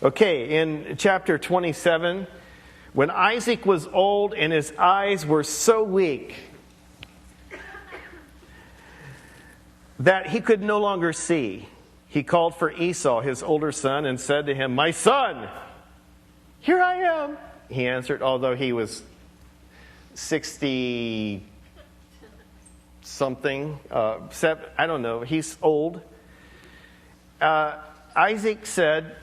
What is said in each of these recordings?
Okay, in chapter 27, when Isaac was old and his eyes were so weak that he could no longer see, he called for Esau, his older son, and said to him, "My son, here I am." He answered, although he was 60-something, I don't know, he's old. Isaac said,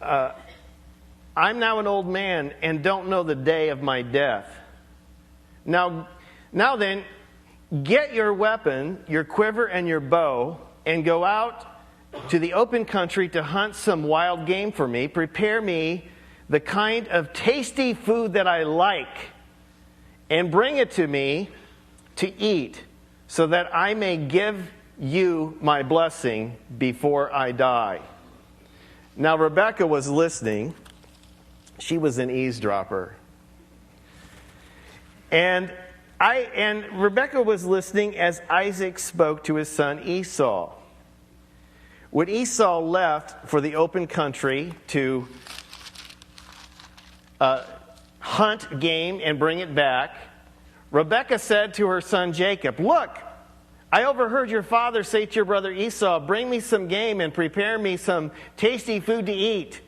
"I'm now an old man and don't know the day of my death. Now then, get your weapon, your quiver and your bow, and go out to the open country to hunt some wild game for me. Prepare me the kind of tasty food that I like, and bring it to me to eat, so that I may give you my blessing before I die." Now Rebekah was listening. She was an eavesdropper. And Rebekah was listening as Isaac spoke to his son Esau. When Esau left for the open country to hunt game and bring it back, Rebekah said to her son Jacob, "Look, I overheard your father say to your brother Esau, 'Bring me some game and prepare me some tasty food to eat,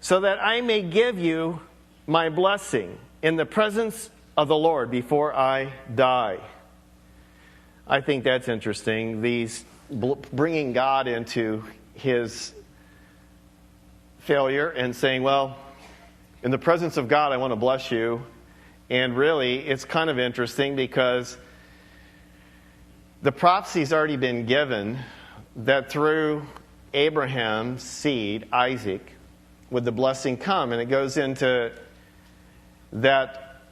so that I may give you my blessing in the presence of the Lord before I die.'" I think that's interesting. These bringing God into his failure and saying, well, in the presence of God, I want to bless you. And really, it's kind of interesting because the prophecy's already been given that through Abraham's seed, Isaac, would the blessing come. And it goes into that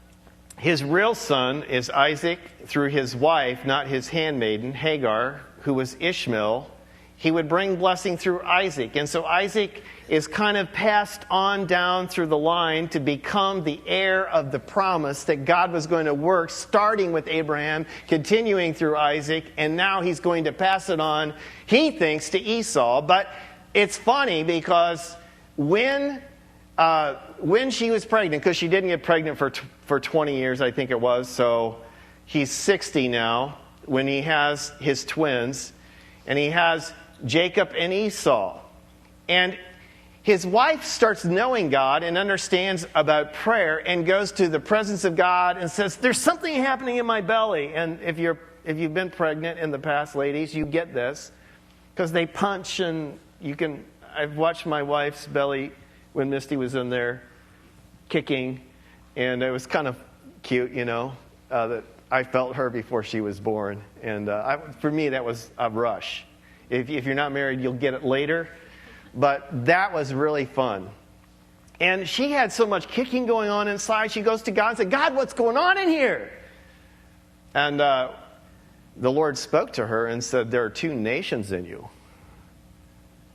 his real son is Isaac through his wife, not his handmaiden, Hagar, who was Ishmael. He would bring blessing through Isaac. And so Isaac is kind of passed on down through the line to become the heir of the promise that God was going to work, starting with Abraham, continuing through Isaac, and now he's going to pass it on, he thinks, to Esau. But it's funny because when she was pregnant, because she didn't get pregnant for 20 years, I think it was, so he's 60 now, when he has his twins, and he has Jacob and Esau. And his wife starts knowing God and understands about prayer and goes to the presence of God and says, "There's something happening in my belly." And if you've been pregnant in the past, ladies, you get this, because they punch, and I've watched my wife's belly when Misty was in there kicking, and it was kind of cute, that I felt her before she was born. And for me, that was a rush. If you're not married, you'll get it later. But that was really fun. And she had so much kicking going on inside, she goes to God and said, "God, what's going on in here?" And the Lord spoke to her and said, "There are two nations in you."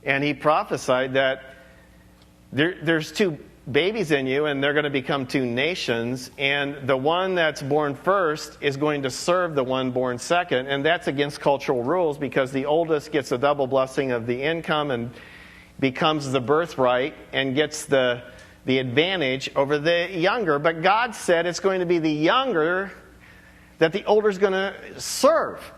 And he prophesied that there's two babies in you, and they're going to become two nations, and the one that's born first is going to serve the one born second, and that's against cultural rules, because the oldest gets a double blessing of the income and becomes the birthright and gets the advantage over the younger. But God said it's going to be the younger that the older is going to serve.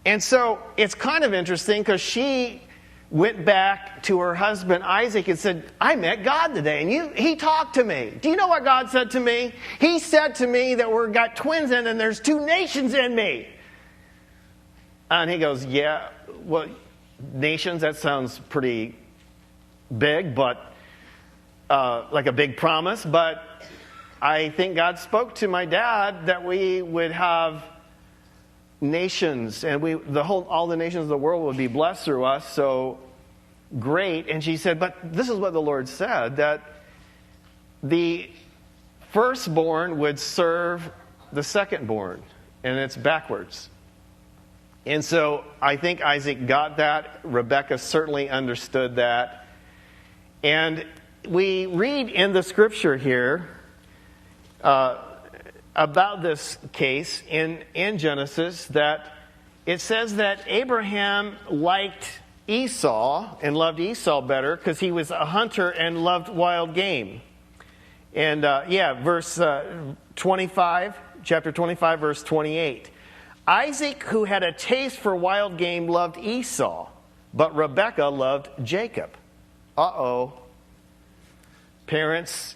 And so it's kind of interesting, because she went back to her husband Isaac and said, "I met God today, and he talked to me. Do you know what God said to me? He said to me that we've got twins in, and there's two nations in me." And he goes, "Yeah, well, nations, that sounds pretty big, but like a big promise. But I think God spoke to my dad that we would have nations, and all the nations of the world would be blessed through us, so great." And she said, "But this is what the Lord said, that the firstborn would serve the secondborn, and it's backwards." And so I think Isaac got that. Rebekah certainly understood that. And we read in the scripture here about this case in Genesis, that it says that Abraham liked Esau and loved Esau better because he was a hunter and loved wild game. And verse 25, chapter 25, verse 28. Isaac, who had a taste for wild game, loved Esau, but Rebekah loved Jacob. Uh-oh. Parents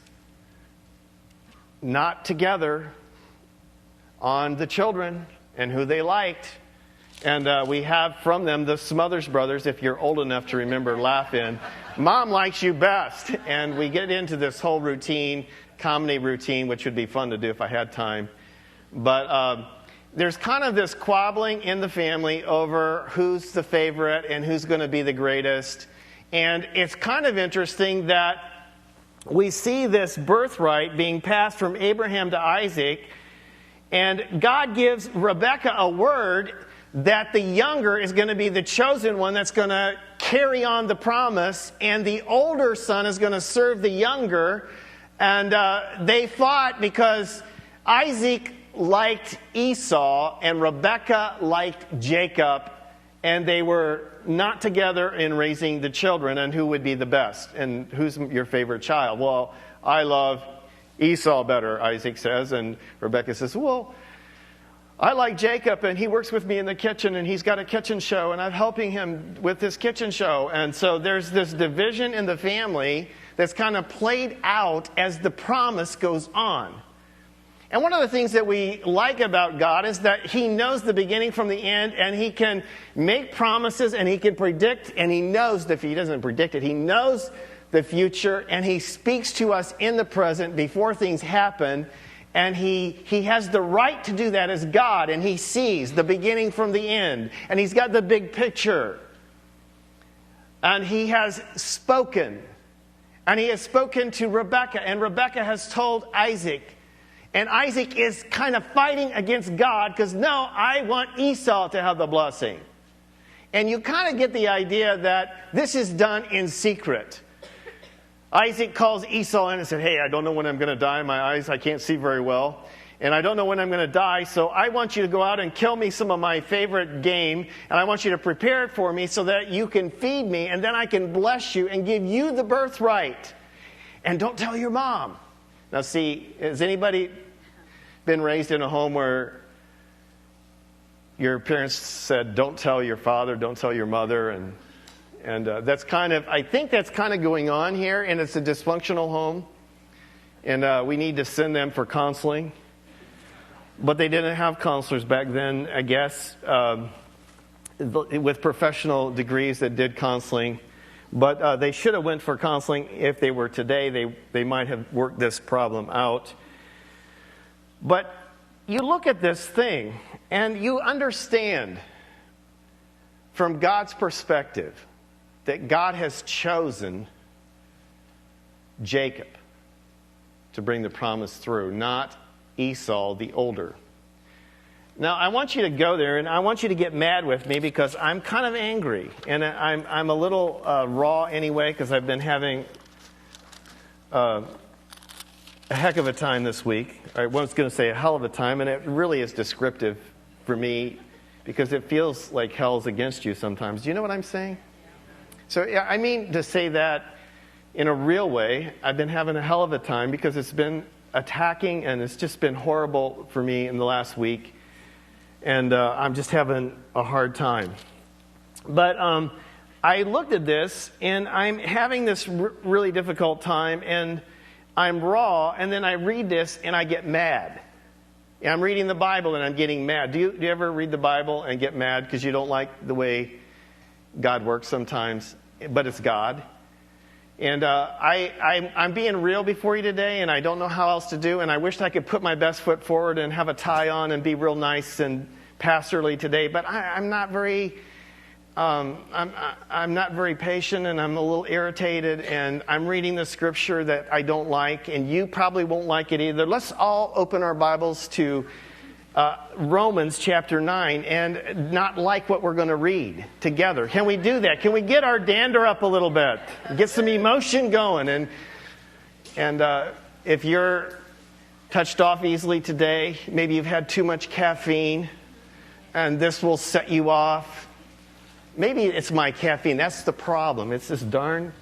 not together on the children and who they liked. And we have from them the Smothers Brothers, if you're old enough to remember, laugh in. Mom likes you best. And we get into this whole routine, comedy routine, which would be fun to do if I had time. But there's kind of this squabbling in the family over who's the favorite and who's going to be the greatest. And it's kind of interesting that we see this birthright being passed from Abraham to Isaac. And God gives Rebekah a word that the younger is going to be the chosen one that's going to carry on the promise. And the older son is going to serve the younger. And they fought because Isaac liked Esau and Rebekah liked Jacob. And they were not together in raising the children and who would be the best. And who's your favorite child? Well, I love Esau better, Isaac says. And Rebekah says, well, I like Jacob and he works with me in the kitchen and he's got a kitchen show and I'm helping him with his kitchen show. And so there's this division in the family that's kind of played out as the promise goes on. And one of the things that we like about God is that he knows the beginning from the end, and he can make promises and he can predict, and he knows that if he doesn't predict it, he knows the future, and he speaks to us in the present before things happen, and he has the right to do that as God, and he sees the beginning from the end, and he's got the big picture. And he has spoken, and he has spoken to Rebekah, and Rebekah has told Isaac. And Isaac is kind of fighting against God because, no, I want Esau to have the blessing. And you kind of get the idea that this is done in secret. Isaac calls Esau in and said, hey, I don't know when I'm going to die. My eyes, I can't see very well. And I don't know when I'm going to die, so I want you to go out and kill me some of my favorite game. And I want you to prepare it for me so that you can feed me. And then I can bless you and give you the birthright. And don't tell your mom. Now see, has anybody been raised in a home where your parents said, don't tell your father, don't tell your mother, and that's kind of, I think that's kind of going on here, and it's a dysfunctional home, and we need to send them for counseling. But they didn't have counselors back then, I guess, with professional degrees that did counseling. But they should have went for counseling. If they were today, they might have worked this problem out. But you look at this thing, and you understand from God's perspective that God has chosen Jacob to bring the promise through, not Esau, the older. Now, I want you to go there, and I want you to get mad with me because I'm kind of angry. And I'm a little raw anyway because I've been having a heck of a time this week. I was going to say a hell of a time, and it really is descriptive for me because it feels like hell's against you sometimes. Do you know what I'm saying? So, yeah, I mean to say that in a real way. I've been having a hell of a time because it's been attacking, and it's just been horrible for me in the last week. And I'm just having a hard time. But I looked at this, and I'm having this really difficult time, and I'm raw, and then I read this, and I get mad. And I'm reading the Bible, and I'm getting mad. Do you ever read the Bible and get mad because you don't like the way God works sometimes? But it's God. And I'm being real before you today, and I don't know how else to do. And I wished I could put my best foot forward and have a tie on and be real nice and pastorally today. But I'm not very, I'm not very patient, and I'm a little irritated. And I'm reading the scripture that I don't like, and you probably won't like it either. Let's all open our Bibles to Romans chapter 9 and not like what we're going to read together. Can we do that? Can we get our dander up a little bit? Get some emotion going. And if you're touched off easily today, maybe you've had too much caffeine, and this will set you off. Maybe it's my caffeine. That's the problem. It's this darn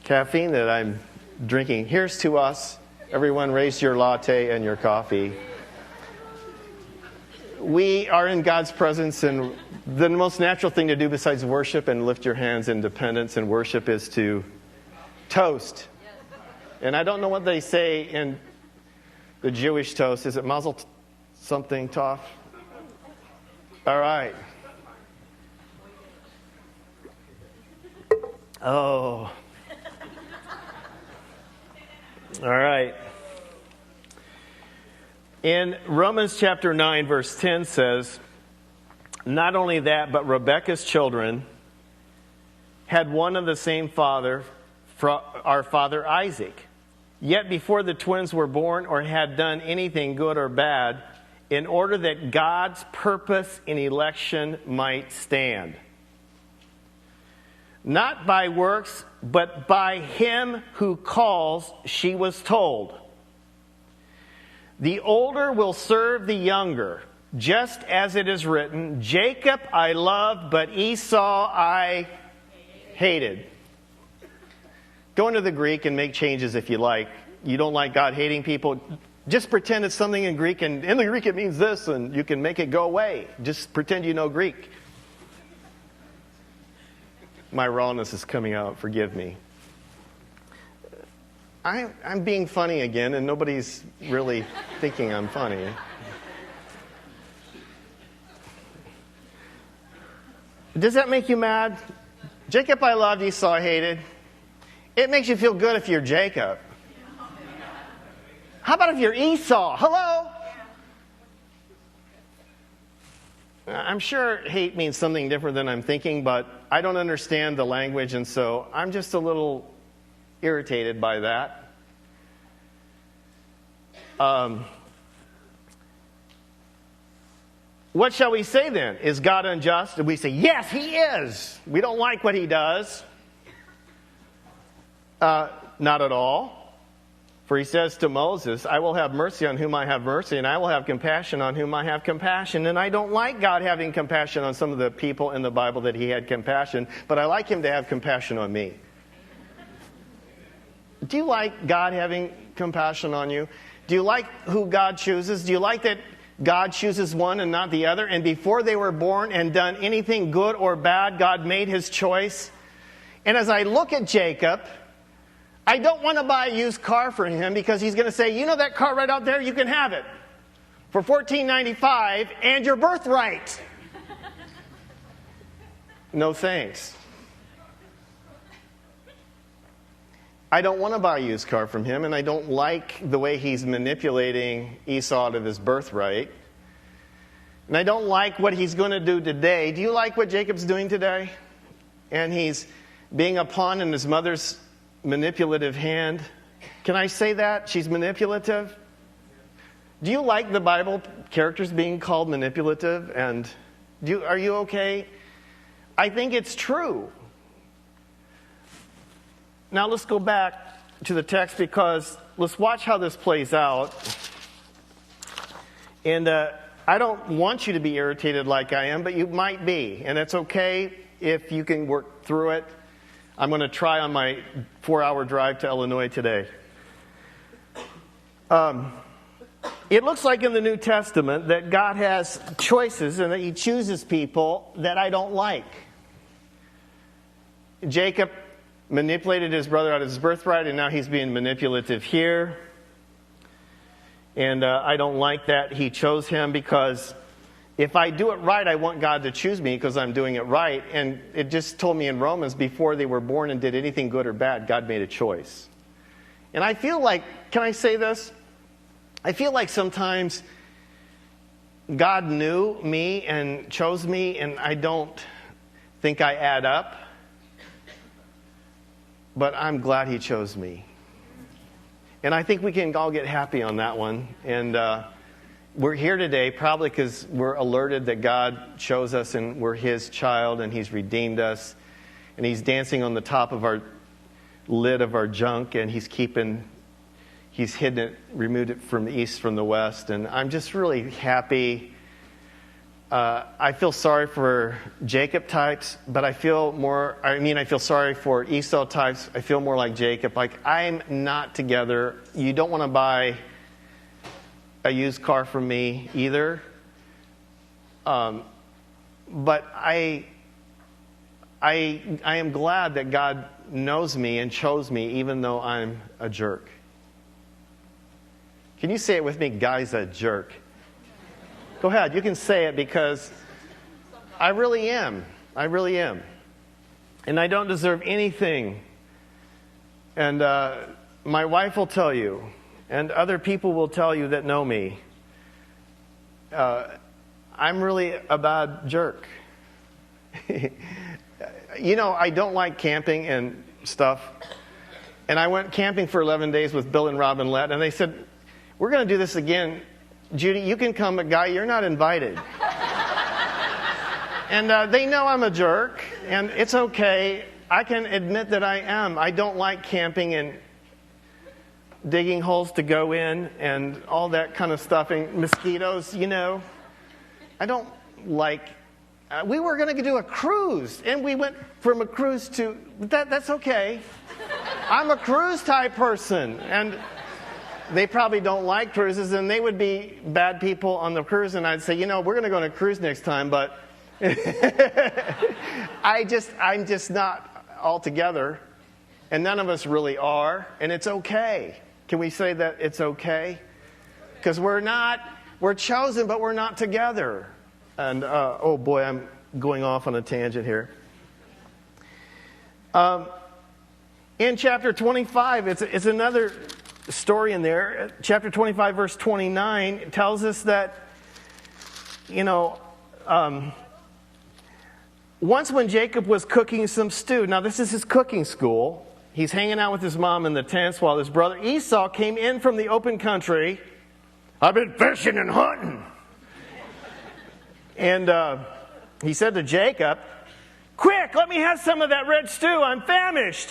caffeine that I'm drinking. Here's to us. Everyone raise your latte and your coffee. We are in God's presence, and the most natural thing to do besides worship and lift your hands in dependence and worship is to toast. And I don't know what they say in the Jewish toast. Is it mazel something tov? All right. Oh. All right. In Romans chapter 9, verse 10 says, not only that, but Rebekah's children had one and the same father, our father Isaac. Yet before the twins were born or had done anything good or bad, in order that God's purpose in election might stand. Not by works, but by him who calls, she was told. The older will serve the younger, just as it is written, Jacob I loved, but Esau I hated. Go into the Greek and make changes if you like. You don't like God hating people, just pretend it's something in Greek, and in the Greek it means this, and you can make it go away. Just pretend you know Greek. My rawness is coming out, forgive me. I'm being funny again, and nobody's really thinking I'm funny. Does that make you mad? Jacob I loved, Esau I hated. It makes you feel good if you're Jacob. How about if you're Esau? Hello? I'm sure hate means something different than I'm thinking, but I don't understand the language, and so I'm just a little irritated by that. What shall we say then? Is God unjust? And we say, yes, he is. We don't like what he does. Not at all. For he says to Moses, I will have mercy on whom I have mercy, and I will have compassion on whom I have compassion. And I don't like God having compassion on some of the people in the Bible that he had compassion, but I like him to have compassion on me. Do you like God having compassion on you? Do you like who God chooses? Do you like that God chooses one and not the other? And before they were born and done anything good or bad, God made his choice. And as I look at Jacob, I don't want to buy a used car for him because he's going to say, you know that car right out there? You can have it for $14.95 and your birthright. No thanks. I don't want to buy a used car from him, and I don't like the way he's manipulating Esau out of his birthright. And I don't like what he's going to do today. Do you like what Jacob's doing today? And he's being a pawn in his mother's manipulative hand. Can I say that? She's manipulative? Do you like the Bible characters being called manipulative? And are you okay? I think it's true. Now let's go back to the text because let's watch how this plays out. And I don't want you to be irritated like I am, but you might be. And it's okay if you can work through it. I'm going to try on my 4-hour drive to Illinois today. It looks like in the New Testament that God has choices and that he chooses people that I don't like. Jacob manipulated his brother out of his birthright, and now he's being manipulative here. And I don't like that he chose him because if I do it right, I want God to choose me because I'm doing it right. And it just told me in Romans, before they were born and did anything good or bad, God made a choice. And I feel like, can I say this? I feel like sometimes God knew me and chose me, and I don't think I add up. But I'm glad he chose me. And I think we can all get happy on that one. And we're here today probably because we're alerted that God chose us and we're his child and he's redeemed us. And he's dancing on the top of our lid of our junk, and he's hidden it, removed it from the east, from the west. And I'm just really happy I feel sorry for Jacob types, but I feel sorry for Esau types. I feel more like Jacob. Like, I'm not together. You don't want to buy a used car from me either. But I am glad that God knows me and chose me, even though I'm a jerk. Can you say it with me? Guy's a jerk. Go ahead. You can say it, because I really am. I really am. And I don't deserve anything. And my wife will tell you, and other people will tell you that know me, I'm really a bad jerk. You know, I don't like camping and stuff. And I went camping for 11 days with Bill and Rob and Lett, and they said, we're going to do this again. Judy, you can come, but Guy, you're not invited. And they know I'm a jerk, and it's okay. I can admit that I am. I don't like camping and digging holes to go in and all that kind of stuff, and mosquitoes, you know. I don't like... we were going to do a cruise, and we went from a cruise to... That's okay. I'm a cruise type person, and... they probably don't like cruises, and they would be bad people on the cruise, and I'd say, you know, we're going to go on a cruise next time, but I'm just not all together, and none of us really are, and it's okay. Can we say that it's okay? Because we're chosen, but we're not together. And, oh boy, I'm going off on a tangent here. In chapter 25, it's another... story in there. Chapter 25, verse 29 tells us that, you know, once when Jacob was cooking some stew, now this is his cooking school. He's hanging out with his mom in the tents while his brother Esau came in from the open country. I've been fishing and hunting. And he said to Jacob, quick, let me have some of that red stew. I'm famished.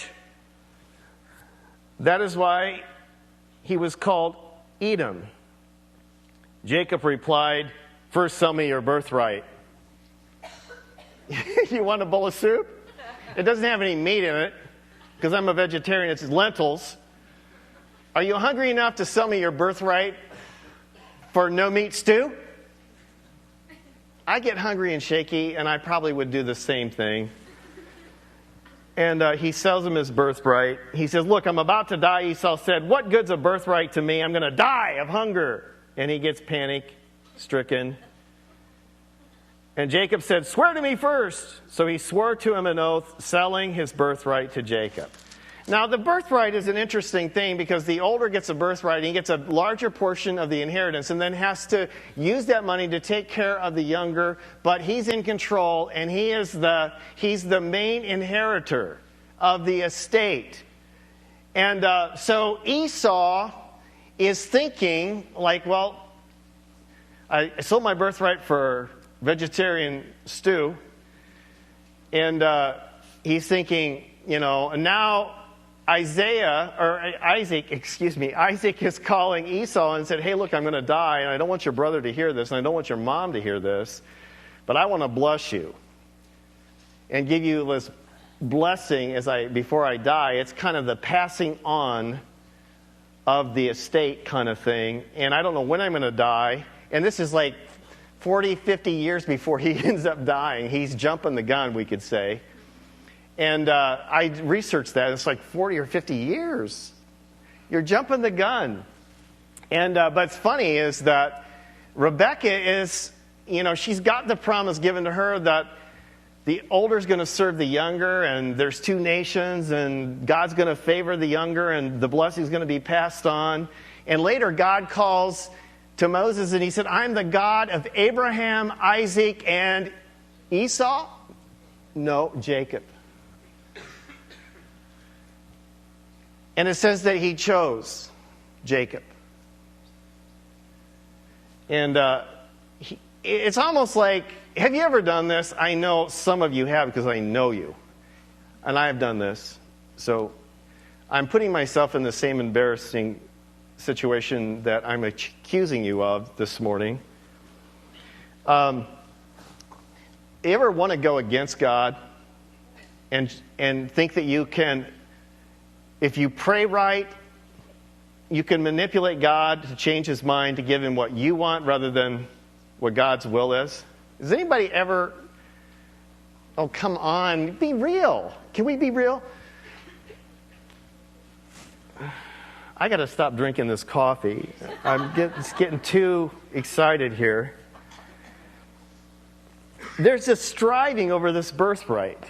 That is why he was called Edom. Jacob replied, first sell me your birthright. You want a bowl of soup? It doesn't have any meat in it, because I'm a vegetarian. It's lentils. Are you hungry enough to sell me your birthright for no meat stew? I get hungry and shaky, and I probably would do the same thing. And he sells him his birthright. He says, look, I'm about to die. Esau said, what good's a birthright to me? I'm going to die of hunger. And he gets panic-stricken. And Jacob said, swear to me first. So he swore to him an oath, selling his birthright to Jacob. Now, the birthright is an interesting thing, because the older gets a birthright, he gets a larger portion of the inheritance, and then has to use that money to take care of the younger. But he's in control, and he's the main inheritor of the estate. And so Esau is thinking, like, well, I sold my birthright for vegetarian stew, and he's thinking, you know, now Isaac is calling Esau and said, hey, look, I'm going to die, and I don't want your brother to hear this, and I don't want your mom to hear this, but I want to bless you and give you this blessing before I die. It's kind of the passing on of the estate kind of thing, and I don't know when I'm going to die, and this is like 40, 50 years before he ends up dying. He's jumping the gun, we could say. And I researched that. It's like 40 or 50 years. You're jumping the gun. And but it's funny is that Rebecca is, you know, she's got the promise given to her that the older is going to serve the younger, and there's two nations, and God's going to favor the younger, and the blessing is going to be passed on. And later God calls to Moses, and he said, I'm the God of Abraham, Isaac, and Esau? No, Jacob. And it says that he chose Jacob. And it's almost like, have you ever done this? I know some of you have, because I know you. And I have done this. So I'm putting myself in the same embarrassing situation that I'm accusing you of this morning. You ever want to go against God and think that you can, if you pray right, you can manipulate God to change his mind to give him what you want rather than what God's will is? Has anybody ever, oh, come on, be real. Can we be real? I got to stop drinking this coffee. It's getting too excited here. There's this striving over this birthright.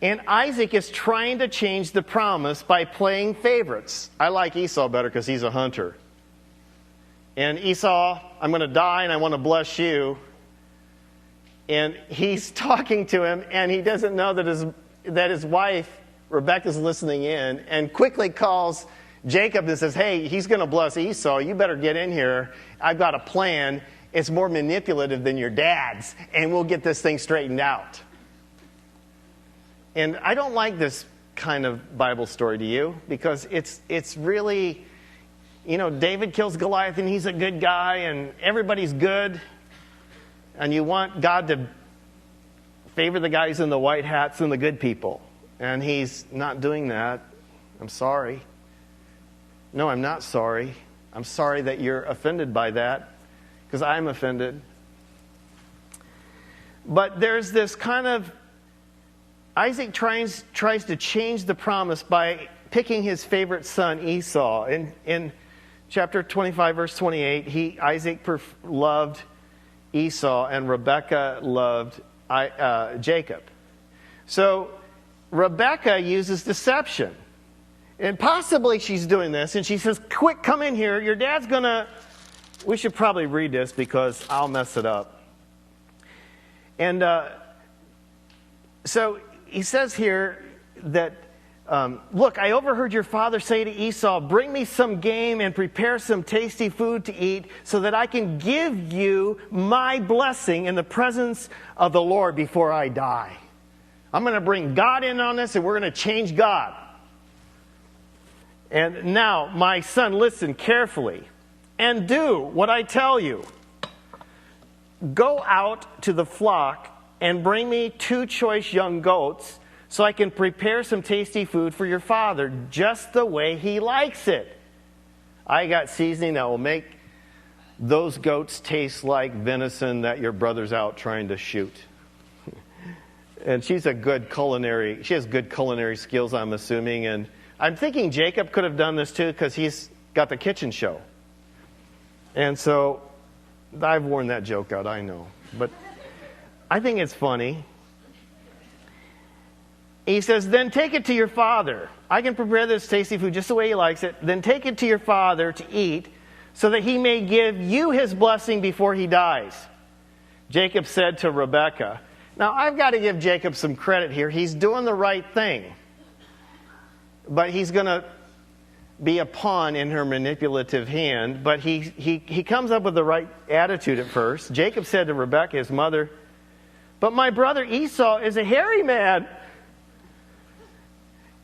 And Isaac is trying to change the promise by playing favorites. I like Esau better because he's a hunter. And Esau, I'm going to die and I want to bless you. And he's talking to him and he doesn't know that his wife, Rebekah's listening in and quickly calls Jacob and says, hey, he's going to bless Esau. You better get in here. I've got a plan. It's more manipulative than your dad's. And we'll get this thing straightened out. And I don't like this kind of Bible story, do you? Because it's really, David kills Goliath and he's a good guy and everybody's good. And you want God to favor the guys in the white hats and the good people. And he's not doing that. I'm sorry. No, I'm not sorry. I'm sorry that you're offended by that because I'm offended. But there's this kind of Isaac tries to change the promise by picking his favorite son, Esau. In chapter 25, verse 28, Isaac loved Esau and Rebekah loved Jacob. So Rebekah uses deception. And possibly she's doing this, and she says, quick, come in here. Your dad's going to... We should probably read this because I'll mess it up. And so he says here that, look, I overheard your father say to Esau, bring me some game and prepare some tasty food to eat so that I can give you my blessing in the presence of the Lord before I die. I'm going to bring God in on this and we're going to change God. And now, my son, listen carefully and do what I tell you. Go out to the flock and bring me 2 choice young goats so I can prepare some tasty food for your father just the way he likes it. I got seasoning that will make those goats taste like venison that your brother's out trying to shoot. And she has good culinary skills, I'm assuming. And I'm thinking Jacob could have done this too because he's got the kitchen show. And so I've worn that joke out, I know. But I think it's funny. He says, then take it to your father. I can prepare this tasty food just the way he likes it. Then take it to your father to eat so that he may give you his blessing before he dies. Jacob said to Rebekah. Now, I've got to give Jacob some credit here. He's doing the right thing. But he's going to be a pawn in her manipulative hand. But he comes up with the right attitude at first. Jacob said to Rebekah, his mother, but my brother Esau is a hairy man.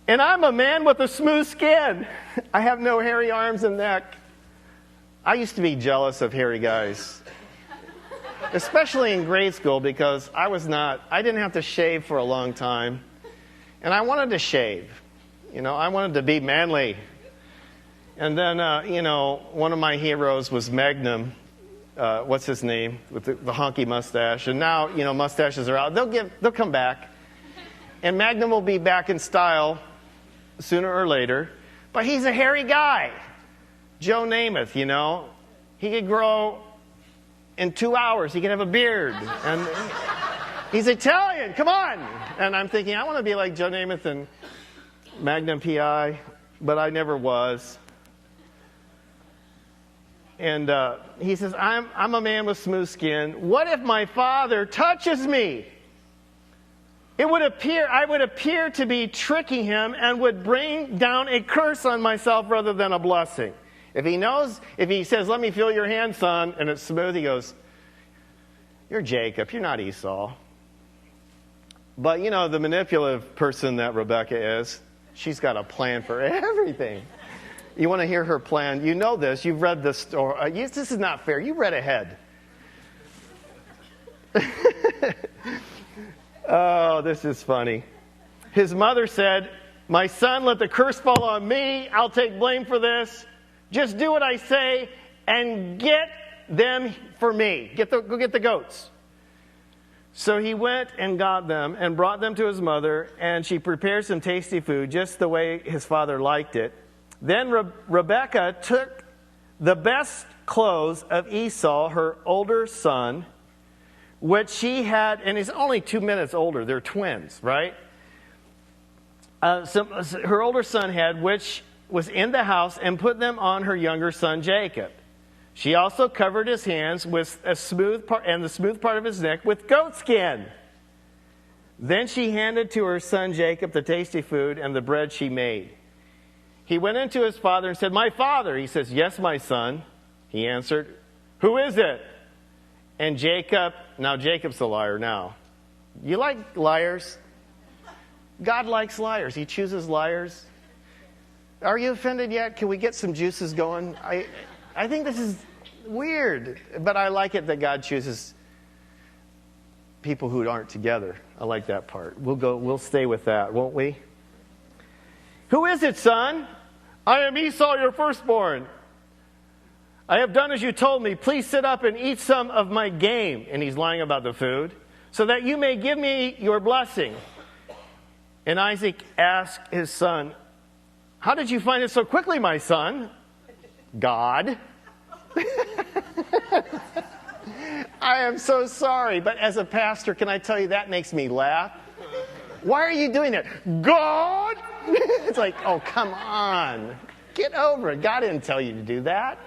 And I'm a man with a smooth skin. I have no hairy arms and neck. I used to be jealous of hairy guys. Especially in grade school because I didn't have to shave for a long time. And I wanted to shave. I wanted to be manly. And then, one of my heroes was Magnum. What's his name? With the honky mustache. And now, mustaches are out. They'll come back. And Magnum will be back in style sooner or later. But he's a hairy guy. Joe Namath, He could grow in 2 hours. He could have a beard. And he's Italian. Come on. And I'm thinking, I want to be like Joe Namath and Magnum P.I., but I never was. And he says, I'm a man with smooth skin. What if my father touches me? I would appear to be tricking him and would bring down a curse on myself rather than a blessing. If he says, let me feel your hand, son, and it's smooth, he goes, you're Jacob, you're not Esau. But, the manipulative person that Rebekah is, she's got a plan for everything. You want to hear her plan? You know this. You've read this story. This is not fair. You read ahead. Oh, this is funny. His mother said, "My son, let the curse fall on me. I'll take blame for this. Just do what I say and get them for me. Go get the goats." So he went and got them and brought them to his mother, and she prepared some tasty food just the way his father liked it. Then Rebekah took the best clothes of Esau, her older son, which she had, and he's only 2 minutes older. They're twins, right? Her older son had, which was in the house, and put them on her younger son Jacob. She also covered his hands with a smooth part and the smooth part of his neck with goat skin. Then she handed to her son Jacob the tasty food and the bread she made. He went into his father and said, "My father." He says, "Yes, my son." He answered, "Who is it?" And now Jacob's a liar now. You like liars? God likes liars. He chooses liars. Are you offended yet? Can we get some juices going? I think this is weird, but I like it that God chooses people who aren't together. I like that part. We'll stay with that, won't we? "Who is it, son?" "I am Esau, your firstborn. I have done as you told me. Please sit up and eat some of my game." And he's lying about the food. "So that you may give me your blessing." And Isaac asked his son, "How did you find it so quickly, my son?" "God." I am so sorry, but as a pastor, can I tell you that makes me laugh? Why are you doing that? "God?" It's like, oh, come on. Get over it. God didn't tell you to do that.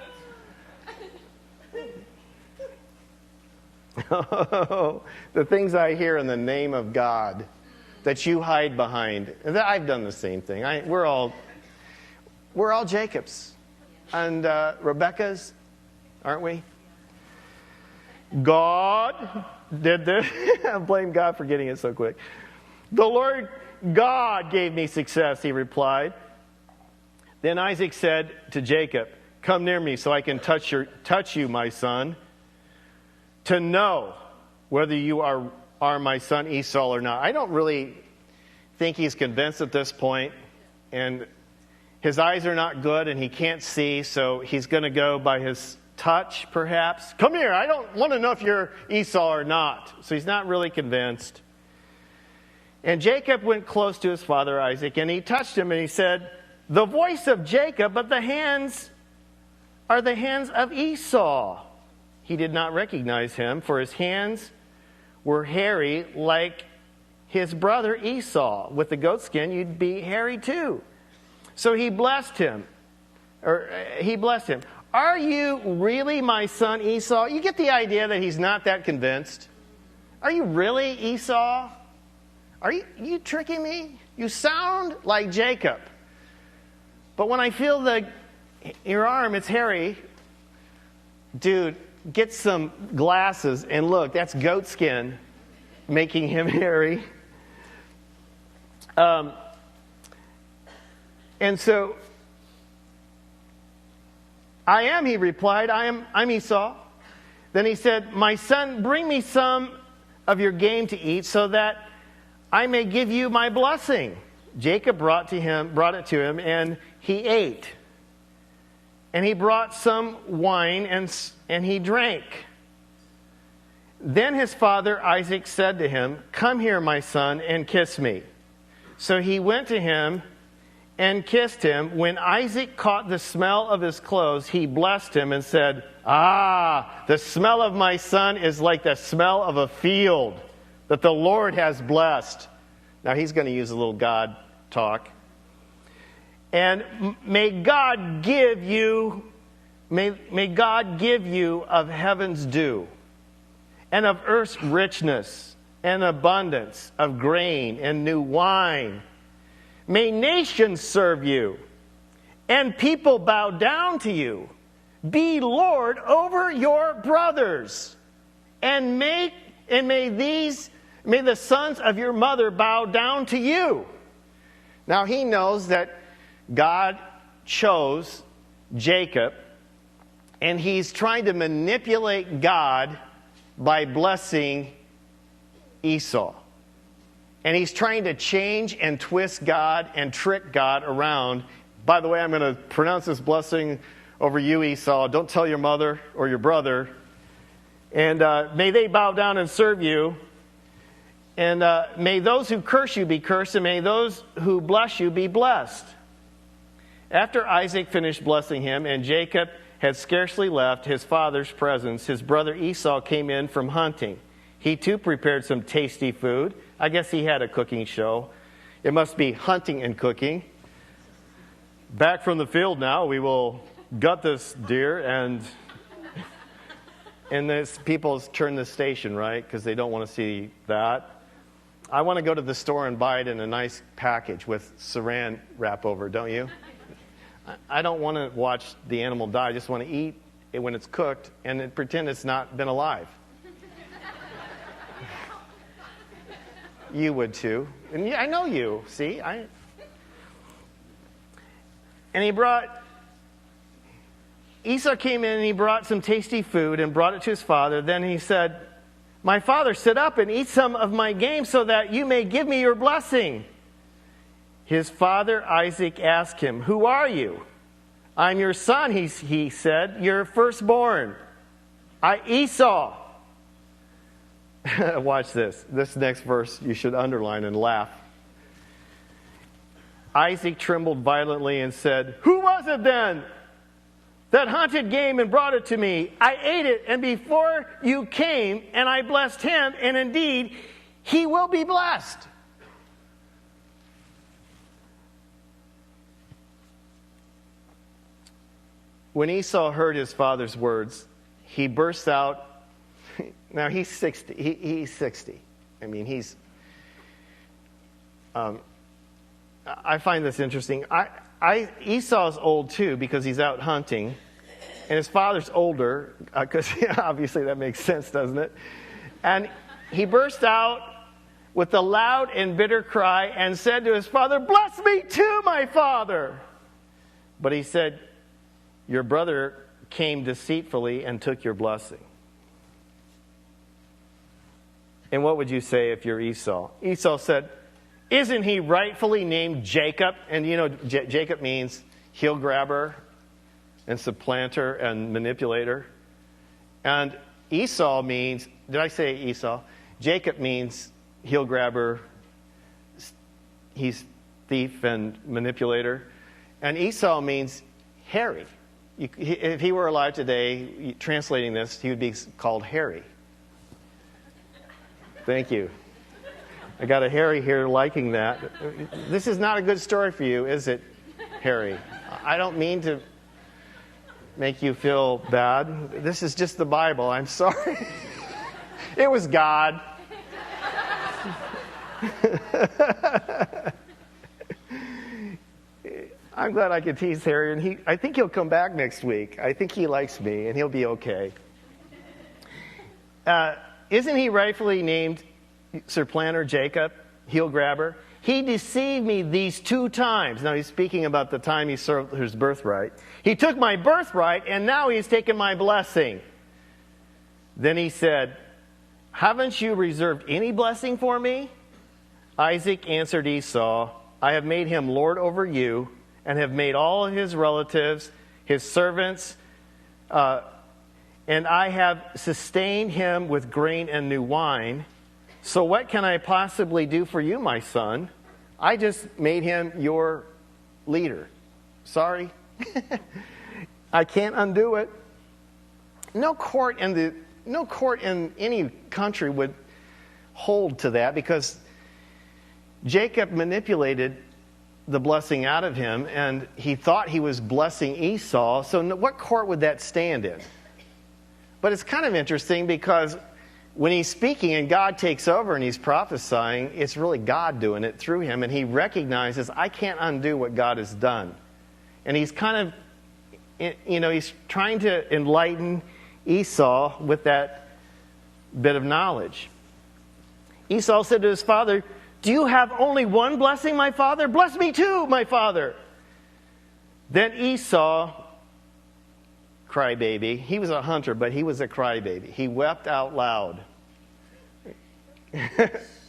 Oh, the things I hear in the name of God that you hide behind. I've done the same thing. We're all Jacobs and Rebekahs, aren't we? God did this. I blame God for getting it so quick. "The Lord God gave me success," he replied. Then Isaac said to Jacob, "Come near me so I can touch you, my son, to know whether you are my son Esau or not." I don't really think he's convinced at this point, and his eyes are not good and he can't see, so he's going to go by his touch, perhaps. "Come here, I don't want to know if you're Esau or not." So he's not really convinced. And Jacob went close to his father Isaac, and he touched him, and he said, "The voice of Jacob, but the hands are the hands of Esau." He did not recognize him, for his hands were hairy like his brother Esau. With the goat skin, you'd be hairy too. So he blessed him. "Are you really my son Esau?" You get the idea that he's not that convinced. "Are you really Esau? Are you tricking me? You sound like Jacob. But when I feel your arm, it's hairy." Dude, get some glasses and look, that's goat skin making him hairy. And so, "I am," he replied. I'm Esau." Then he said, "My son, bring me some of your game to eat so that I may give you my blessing." Jacob brought it to him, and he ate. And he brought some wine, and he drank. Then his father Isaac said to him, "Come here, my son, and kiss me." So he went to him and kissed him. When Isaac caught the smell of his clothes, he blessed him and said, "Ah, the smell of my son is like the smell of a field that the Lord has blessed." Now he's going to use a little God talk. "And may God give you of heaven's dew, and of earth's richness, and abundance of grain and new wine. May nations serve you, and people bow down to you. Be Lord over your brothers, and may the sons of your mother bow down to you." Now he knows that God chose Jacob, and he's trying to manipulate God by blessing Esau. And he's trying to change and twist God and trick God around. By the way, I'm going to pronounce this blessing over you, Esau. Don't tell your mother or your brother. And may they bow down and serve you. And may those who curse you be cursed, and may those who bless you be blessed. After Isaac finished blessing him, and Jacob had scarcely left his father's presence, his brother Esau came in from hunting. He too prepared some tasty food. I guess he had a cooking show. It must be hunting and cooking. Back from the field now, we will gut this deer, and this people turn the station, right? Because they don't want to see that. I want to go to the store and buy it in a nice package with saran wrap over, don't you? I don't want to watch the animal die. I just want to eat it when it's cooked and then pretend it's not been alive. You would too. And yeah, I know you. See? And Esau came in and he brought some tasty food and brought it to his father. Then he said, "My father, sit up and eat some of my game so that you may give me your blessing." His father Isaac asked him, "Who are you?" "I'm your son," he said, "your firstborn. Esau." Watch this. This next verse you should underline and laugh. Isaac trembled violently and said, "Who was it then that hunted game and brought it to me? I ate it, and before you came, and I blessed him, and indeed he will be blessed." When Esau heard his father's words, he burst out. Now he's 60. He's 60. I mean, I find this interesting. Esau's old too because he's out hunting, and his father's older because obviously that makes sense, doesn't it? And he burst out with a loud and bitter cry and said to his father, "Bless me too, my father." But he said, "Your brother came deceitfully and took your blessing." And what would you say if you're Esau? Esau said, "Isn't he rightfully named Jacob?" And you know, Jacob means heel grabber and supplanter and manipulator. And Esau means, did I say Esau? Jacob means heel grabber. He's thief and manipulator. And Esau means hairy. If he were alive today, translating this, he would be called hairy. Thank you. I got a Harry here liking that. This is not a good story for you, is it, Harry? I don't mean to make you feel bad. This is just the Bible. I'm sorry. It was God. I'm glad I could tease Harry, and I think he'll come back next week. I think he likes me, and he'll be okay. Isn't he rightfully named supplanter Jacob, heel grabber? He deceived me these 2 times. Now he's speaking about the time he served his birthright. He took my birthright, and now he's taken my blessing. Then he said, "Haven't you reserved any blessing for me?" Isaac answered Esau, "I have made him lord over you, and have made all his relatives his servants, and I have sustained him with grain and new wine. So what can I possibly do for you, my son? I just made him your leader. Sorry. I can't undo it." No court in any country would hold to that, because Jacob manipulated the blessing out of him, and he thought he was blessing Esau. So what court would that stand in? But it's kind of interesting, because when he's speaking and God takes over and he's prophesying, it's really God doing it through him. And he recognizes, I can't undo what God has done. And he's kind of, he's trying to enlighten Esau with that bit of knowledge. Esau said to his father, "Do you have only one blessing, my father? Bless me too, my father." Then Esau, crybaby. He was a hunter, but he was a crybaby. He wept out loud.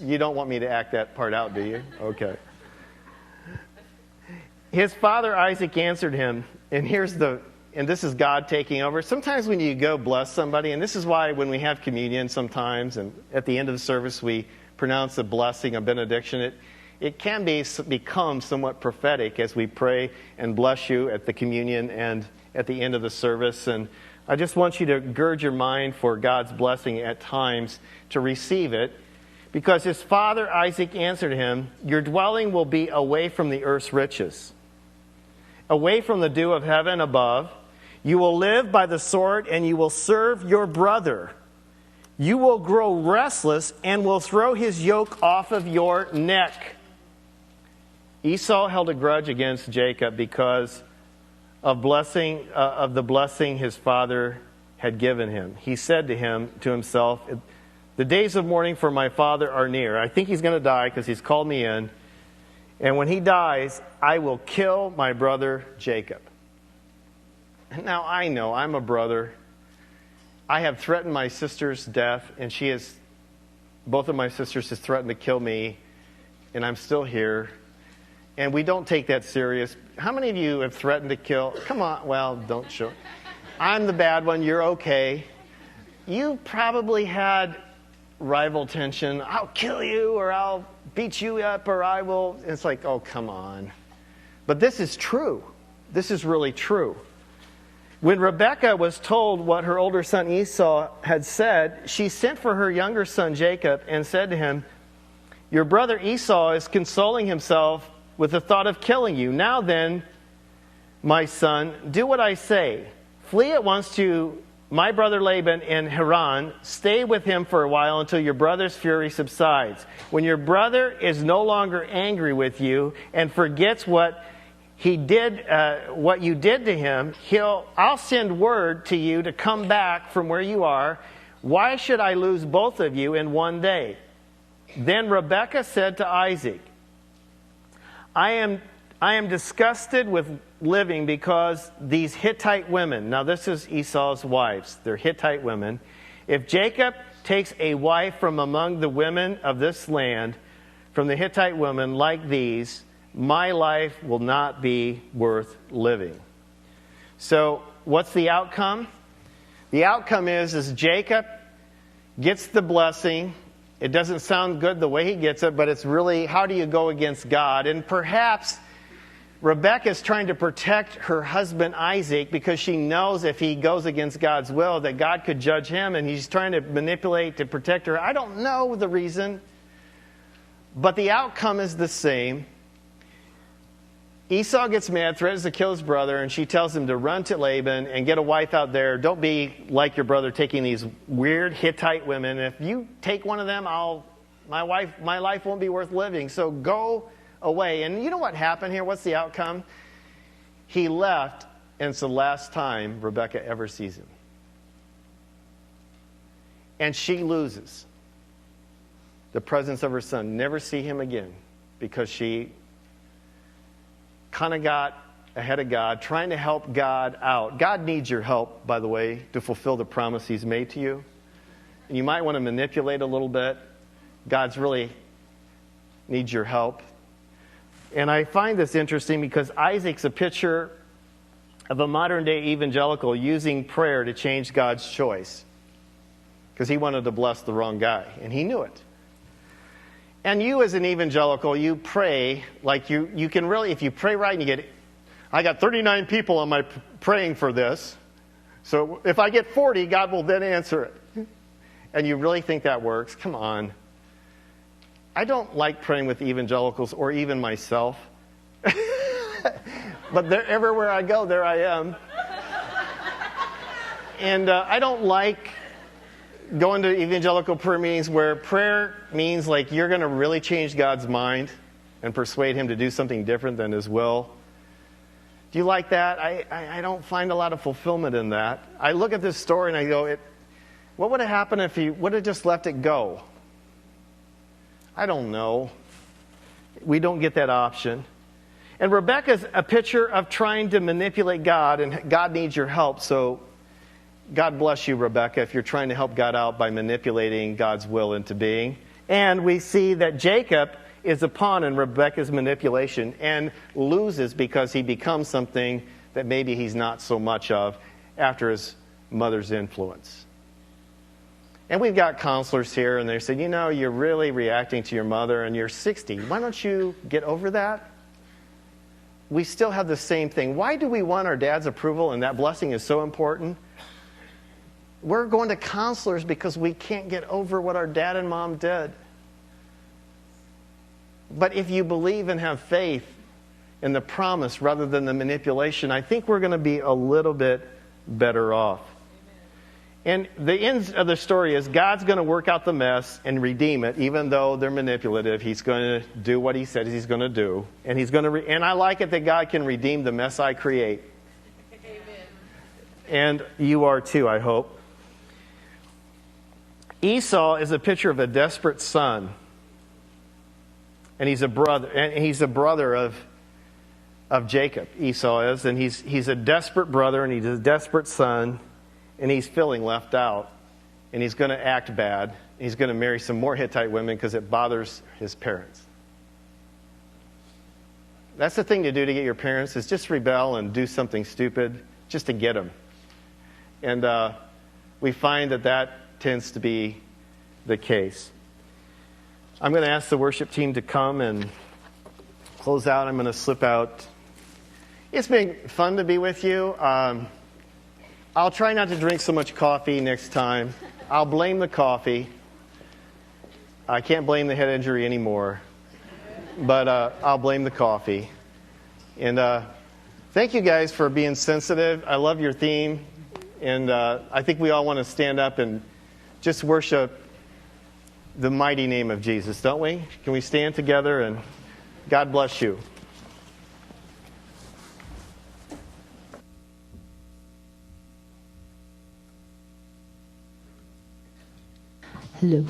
You don't want me to act that part out, do you? Okay. His father Isaac answered him, and this is God taking over. Sometimes when you go bless somebody, and this is why when we have communion sometimes, and at the end of the service we pronounce a blessing, a benediction, it can become somewhat prophetic as we pray and bless you at the communion and at the end of the service. And I just want you to gird your mind for God's blessing at times to receive it. Because his father Isaac answered him, your dwelling will be away from the earth's riches, away from the dew of heaven above. You will live by the sword, and you will serve your brother. You will grow restless and will throw his yoke off of your neck. Esau held a grudge against Jacob because of the blessing his father had given him. He said to himself, the days of mourning for my father are near. I think he's going to die because he's called me in. And when he dies, I will kill my brother Jacob. Now I know I'm a brother. I have threatened my sister's death, and both of my sisters has threatened to kill me, and I'm still here. And we don't take that serious. How many of you have threatened to kill? Come on, well, don't show. I'm the bad one, you're okay. You probably had rival tension. I'll kill you, or I'll beat you up, or I will. It's like, oh, come on. But this is true. This is really true. When Rebekah was told what her older son Esau had said, she sent for her younger son Jacob and said to him, your brother Esau is consoling himself with the thought of killing you. Now then, my son, do what I say. Flee at once to my brother Laban in Haran. Stay with him for a while until your brother's fury subsides. When your brother is no longer angry with you and forgets what you did to him, I'll send word to you to come back from where you are. Why should I lose both of you in one day? Then Rebekah said to Isaac, I am disgusted with living because these Hittite women, now this is Esau's wives, they're Hittite women. If Jacob takes a wife from among the women of this land, from the Hittite women like these, my life will not be worth living. So what's the outcome? The outcome is Jacob gets the blessing. It doesn't sound good the way he gets it, but it's really, how do you go against God? And perhaps Rebekah is trying to protect her husband Isaac because she knows if he goes against God's will that God could judge him, and he's trying to manipulate to protect her. I don't know the reason, but the outcome is the same. Esau gets mad, threatens to kill his brother, and she tells him to run to Laban and get a wife out there. Don't be like your brother taking these weird Hittite women. If you take one of them, my life won't be worth living. So go away. And you know what happened here? What's the outcome? He left, and it's the last time Rebekah ever sees him. And she loses the presence of her son. Never see him again because she kind of got ahead of God, trying to help God out. God needs your help, by the way, to fulfill the promise he's made to you. And you might want to manipulate a little bit. God's really needs your help. And I find this interesting because Isaac's a picture of a modern-day evangelical using prayer to change God's choice. Because he wanted to bless the wrong guy, and he knew it. And you as an evangelical, you pray like you can really, if you pray right and I got 39 people on my praying for this. So if I get 40, God will then answer it. And you really think that works? Come on. I don't like praying with evangelicals or even myself. But everywhere I go, there I am. And I don't like going to evangelical prayer meetings where prayer means like you're going to really change God's mind and persuade him to do something different than his will. Do you like that? I don't find a lot of fulfillment in that. I look at this story and I go, what would have happened if he would have just let it go? I don't know. We don't get that option. And Rebekah's a picture of trying to manipulate God, and God needs your help. So God bless you, Rebekah, if you're trying to help God out by manipulating God's will into being. And we see that Jacob is a pawn in Rebekah's manipulation and loses because he becomes something that maybe he's not so much of after his mother's influence. And we've got counselors here, and they said, you know, you're really reacting to your mother, and you're 60. Why don't you get over that? We still have the same thing. Why do we want our dad's approval, and that blessing is so important? We're going to counselors because we can't get over what our dad and mom did. But if you believe and have faith in the promise rather than the manipulation, I think we're going to be a little bit better off. And the end of the story is God's going to work out the mess and redeem it, even though they're manipulative. He's going to do what he said he's going to do. And he's going to and I like it that God can redeem the mess I create. Amen. And you are too, I hope. Esau is a picture of a desperate son. And he's a brother of Jacob, Esau is, and he's a desperate brother and he's a desperate son. And he's feeling left out. And he's going to act bad. He's going to marry some more Hittite women because it bothers his parents. That's the thing to do to get your parents, is just rebel and do something stupid just to get them. And we find that tends to be the case. I'm going to ask the worship team to come and close out. I'm going to slip out. It's been fun to be with you. I'll try not to drink so much coffee next time. I'll blame the coffee. I can't blame the head injury anymore. But I'll blame the coffee. And thank you guys for being sensitive. I love your theme. And I think we all want to stand up and just worship the mighty name of Jesus, don't we? Can we stand together? And God bless you. Hello.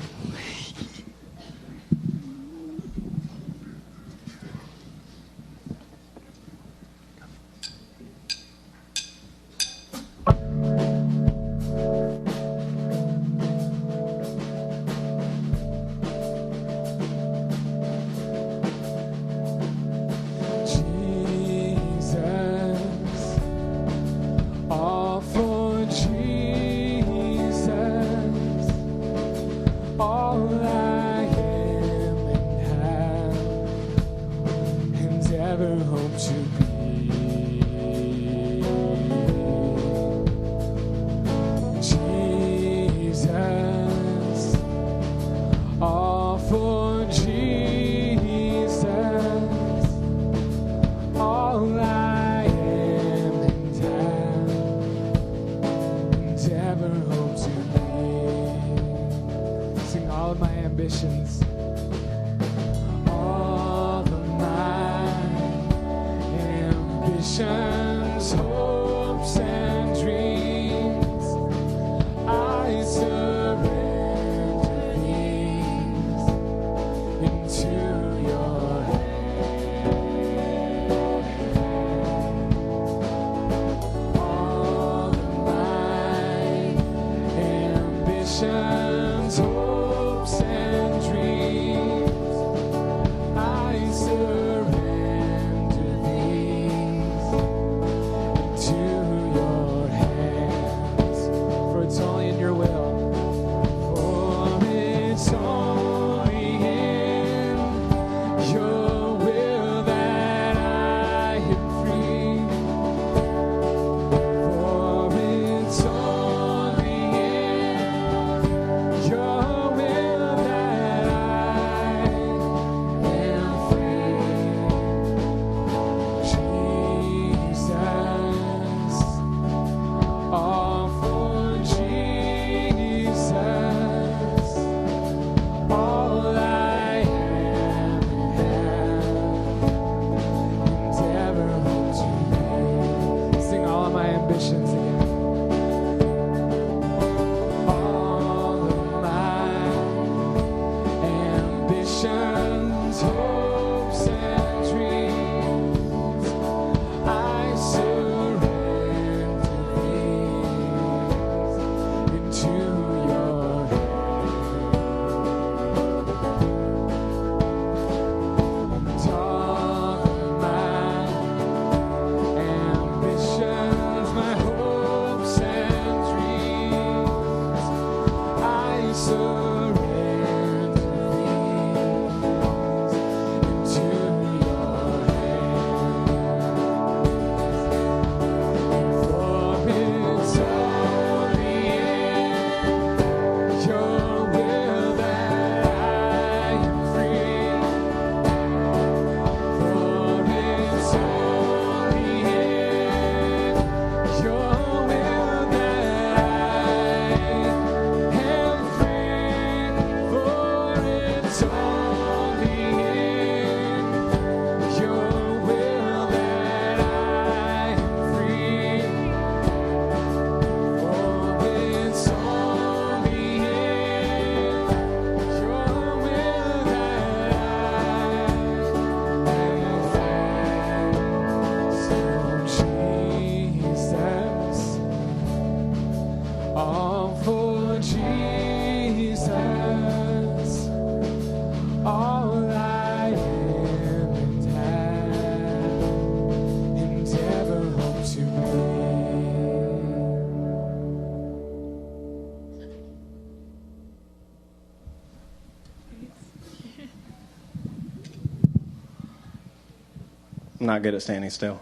I'm not good at standing still.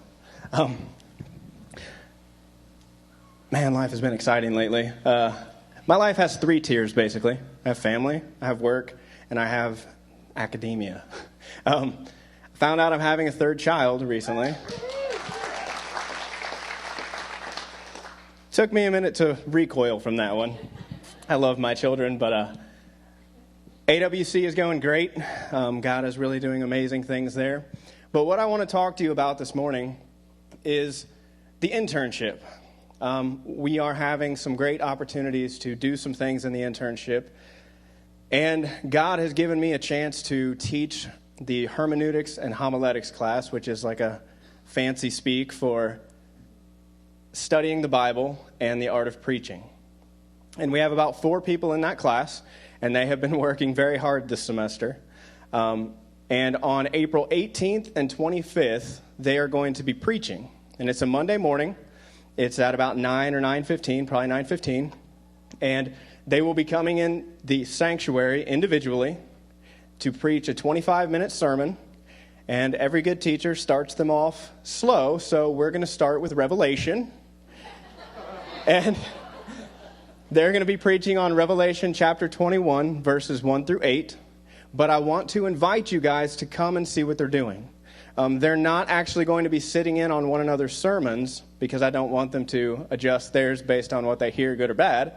Man, life has been exciting lately. My life has 3 tiers, basically. I have family, I have work, and I have academia. Found out I'm having a 3rd child recently. Took me a minute to recoil from that one. I love my children, but AWC is going great. God is really doing amazing things there. But what I want to talk to you about this morning is the internship. We are having some great opportunities to do some things in the internship. And God has given me a chance to teach the hermeneutics and homiletics class, which is like a fancy speak for studying the Bible and the art of preaching. And we have about 4 people in that class, and they have been working very hard this semester. And on April 18th and 25th, they are going to be preaching. And it's a Monday morning. It's at about 9 or 9:15, probably 9:15. And they will be coming in the sanctuary individually to preach a 25-minute sermon. And every good teacher starts them off slow, so we're going to start with Revelation. And they're going to be preaching on Revelation chapter 21, verses 1 through 8. But I want to invite you guys to come and see what they're doing. They're not actually going to be sitting in on one another's sermons because I don't want them to adjust theirs based on what they hear, good or bad.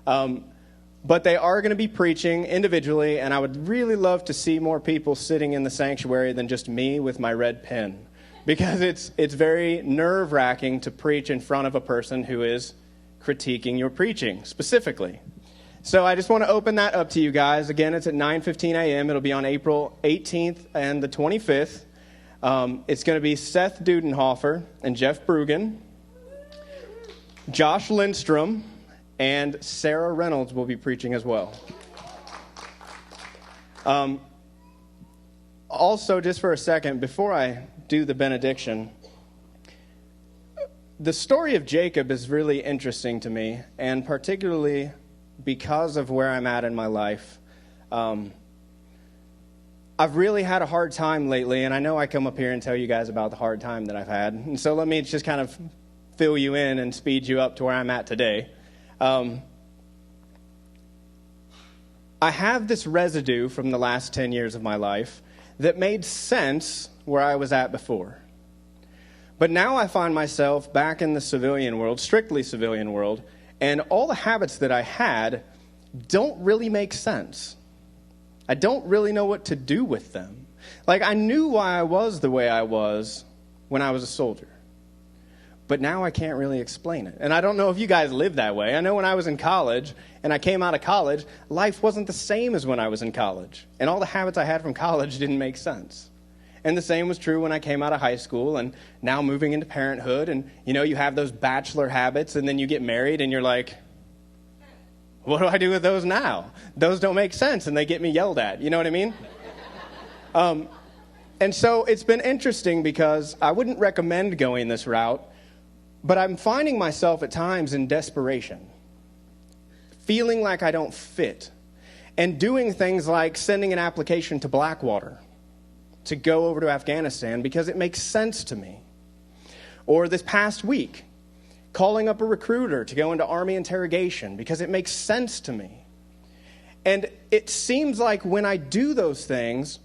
But they are going to be preaching individually, and I would really love to see more people sitting in the sanctuary than just me with my red pen. Because it's very nerve-wracking to preach in front of a person who is critiquing your preaching specifically. So I just want to open that up to you guys. Again, it's at 9:15 a.m. It'll be on April 18th and the 25th. It's going to be Seth Dudenhofer and Jeff Brugan. Josh Lindstrom and Sarah Reynolds will be preaching as well. Also, just for a second, before I do the benediction, the story of Jacob is really interesting to me, and particularly because of where I'm at in my life. I've really had a hard time lately, and I know I come up here and tell you guys about the hard time that I've had. And so let me just kind of fill you in and speed you up to where I'm at today. I have this residue from the last 10 years of my life that made sense where I was at before. But now I find myself back in the civilian world, strictly civilian world, and all the habits that I had don't really make sense. I don't really know what to do with them. Like, I knew why I was the way I was when I was a soldier. But now I can't really explain it. And I don't know if you guys live that way. I know when I was in college and I came out of college, life wasn't the same as when I was in college. And all the habits I had from college didn't make sense. And the same was true when I came out of high school and now moving into parenthood. And, you know, you have those bachelor habits and then you get married and you're like, what do I do with those now? Those don't make sense and they get me yelled at. You know what I mean? And so it's been interesting because I wouldn't recommend going this route, but I'm finding myself at times in desperation, feeling like I don't fit, and doing things like sending an application to Blackwater to go over to Afghanistan because it makes sense to me. Or this past week, calling up a recruiter to go into Army interrogation because it makes sense to me. And it seems like when I do those things,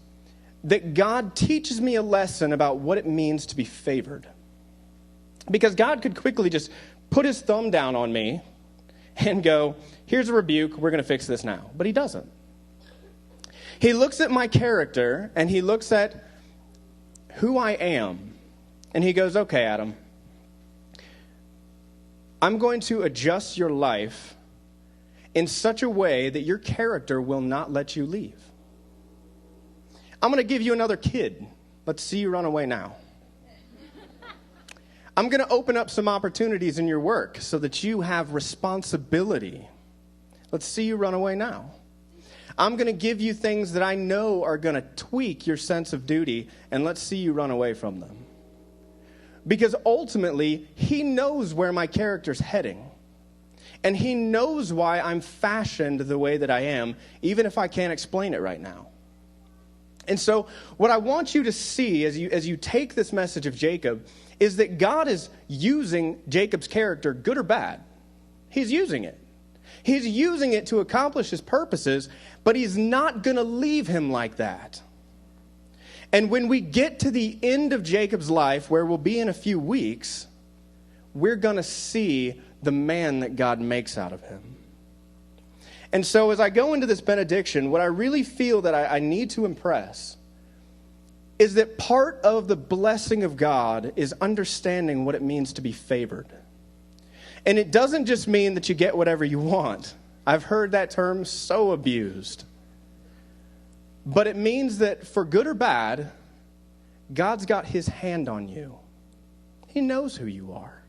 that God teaches me a lesson about what it means to be favored. Because God could quickly just put his thumb down on me and go, here's a rebuke, we're going to fix this now. But he doesn't. He looks at my character and he looks at who I am. And he goes, okay, Adam, I'm going to adjust your life in such a way that your character will not let you leave. I'm going to give you another kid. Let's see you run away now. I'm going to open up some opportunities in your work so that you have responsibility. Let's see you run away now. I'm going to give you things that I know are going to tweak your sense of duty, and let's see you run away from them. Because ultimately, he knows where my character's heading. And he knows why I'm fashioned the way that I am, even if I can't explain it right now. And so what I want you to see as you take this message of Jacob is that God is using Jacob's character, good or bad. He's using it. He's using it to accomplish his purposes, but he's not going to leave him like that. And when we get to the end of Jacob's life, where we'll be in a few weeks, we're going to see the man that God makes out of him. And so as I go into this benediction, what I really feel that I need to impress is that part of the blessing of God is understanding what it means to be favored. And it doesn't just mean that you get whatever you want. I've heard that term so abused. But it means that for good or bad, God's got his hand on you. He knows who you are.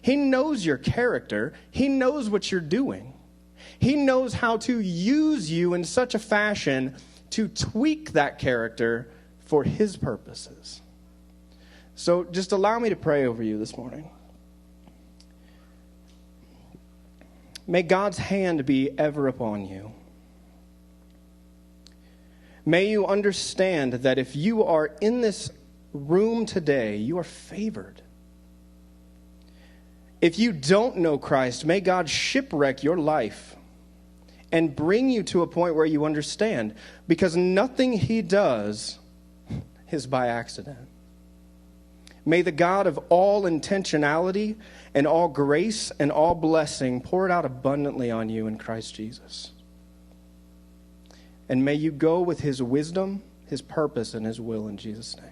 He knows your character. He knows what you're doing. He knows how to use you in such a fashion to tweak that character for his purposes. So just allow me to pray over you this morning. May God's hand be ever upon you. May you understand that if you are in this room today, you are favored. If you don't know Christ, may God shipwreck your life and bring you to a point where you understand, because nothing he does is by accident. May the God of all intentionality and all grace and all blessing pour it out abundantly on you in Christ Jesus. And may you go with his wisdom, his purpose, and his will in Jesus' name.